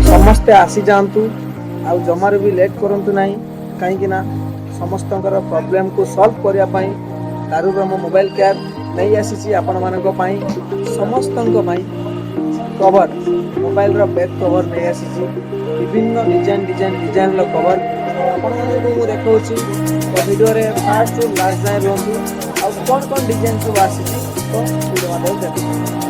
समस्ते आसी जातु आउ जमार भी लेट करंतु नहीं कहीं समस्त प्रॉब्लम को सॉल्व करने दारुब्रह्म मोबाइल केयर नहीं आसी आपण मानक समस्त कवर मोबाइल रो बैक कवर नहीं आसी विभिन्न डिजाइन डिजाइन डिजाइन रो कवर आपण मानक देखा तो वीडियो रे फास्ट टू लास्ट जाए रुहतु आ कौन कौन डिजाइन सब आसी तो वीडियो में देखो।